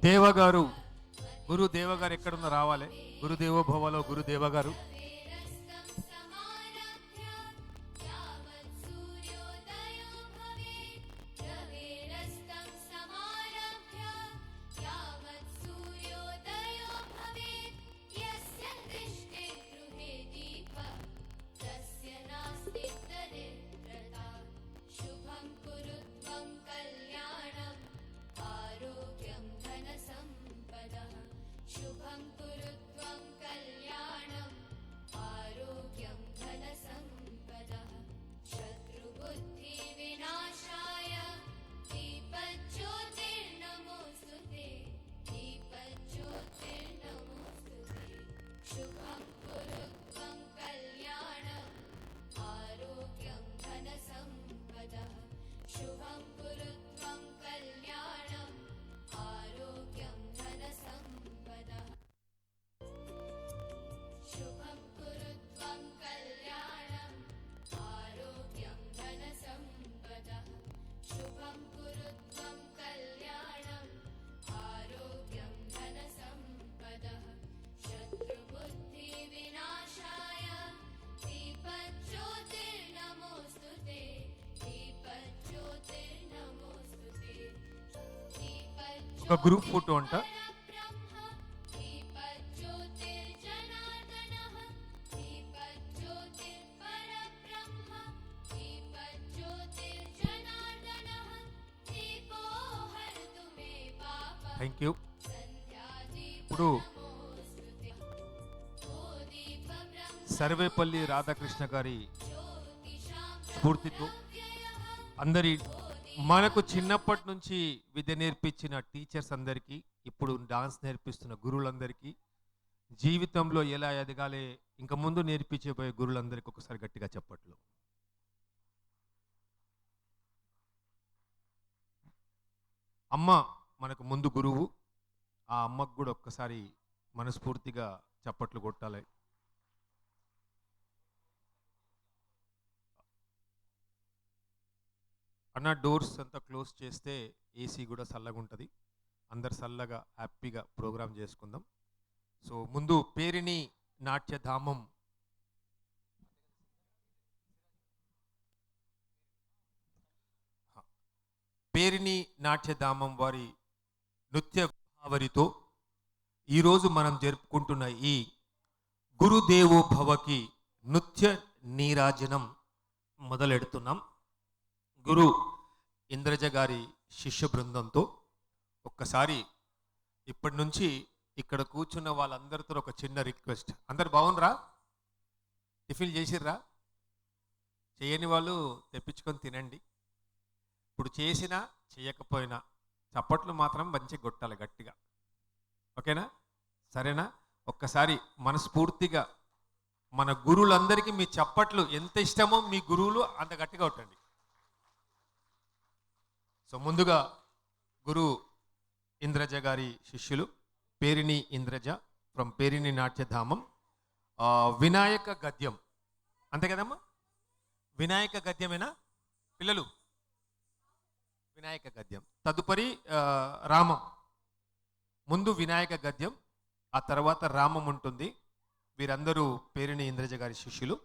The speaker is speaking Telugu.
దేవగారు గురు దేవగారు ఎక్కడున్నా రావాలి. గురుదేవో భవలో గురుదేవగారు. शुभं कुरु त्वं कल्याणम् आरोग्यं धनसम्पदः शत्रुबुद्धिविनाशाय दीपज्योतिर्नमोऽस्तुते दीपज्योतिर्नमोऽस्तुते शुभं कुरु त्वं कल्याणम् आरोग्यं धनसम्पदः शुभं कुरु त्वं कल्याणम् आरोग्यं धनसम्पदः शुभं कुरु त्वं कल्याणम् आरोग्यं धनसम्पदः शुभं कुरु त्वं कल्याणम् आरोग्यं धनसम्पदः शत्रुबुद्धिविनाशाय दीपज्योतिर्नमोऽस्तुते दीपज्योतिर्नमोऽस्तुते ఒక గ్రూప్ ఫోటో అంట. Thank you. ఇప్పుడు సర్వేపల్లి రాధాకృష్ణ గారి స్ఫూర్తితో అందరి మనకు చిన్నప్పటి నుంచి విద్య నేర్పించిన టీచర్స్ అందరికీ, ఇప్పుడు డాన్స్ నేర్పిస్తున్న గురువులందరికీ, జీవితంలో ఎలా ఎదగాలి ఇంకా ముందు నేర్పించబోయే గురువులందరికీ ఒకసారి గట్టిగా చెప్పట్లు. అమ్మ మనకు ముందు గురువు, ఆ అమ్మకు కూడా ఒక్కసారి మనస్ఫూర్తిగా చప్పట్లు కొట్టాలి. అన్న డోర్స్ అంతా క్లోజ్ చేస్తే ఏసీ కూడా చల్లగా ఉంటుంది. అందరు చల్లగా హ్యాపీగా ప్రోగ్రామ్ చేసుకుందాం. సో ముందు పేరిణి నాట్యధామం పేరిణి నాట్యధామం వారి నృత్య భావరితో ఈరోజు మనం జరుపుకుంటున్న ఈ గురుదేవో భవకి నృత్య నీరాజనం మొదలెడుతున్నాం. గురు ఇంద్రజ గారి శిష్య బృందంతో ఒక్కసారి ఇప్పటి నుంచి ఇక్కడ కూర్చున్న వాళ్ళందరితో ఒక చిన్న రిక్వెస్ట్. అందరు బాగుండ్రా? టిఫిన్ చేసిర్రా? చేయని వాళ్ళు తెప్పించుకొని తినండి. ఇప్పుడు చేసినా చేయకపోయినా చప్పట్లు మాత్రం మంచిగా కొట్టాలి గట్టిగా. ఓకేనా? సరేనా? ఒక్కసారి మనస్ఫూర్తిగా మన గురువులందరికీ మీ చప్పట్లు ఎంత ఇష్టమో మీ గురువులు అంత గట్టిగా కొట్టండి. సో ముందుగా గురు ఇంద్రజ గారి శిష్యులు పేరిణి ఇంద్రజ ఫ్రమ్ పేరిణి నాట్యధామం వినాయక గద్యం. అంతే కదమ్మా? వినాయక గద్యమేనా పిల్లలు? వినాయక గద్యం. తదుపరి రామం. ముందు వినాయక గద్యం, ఆ తర్వాత రామం ఉంటుంది. వీరందరూ పేరిణి ఇంద్రజ గారి శిష్యులు.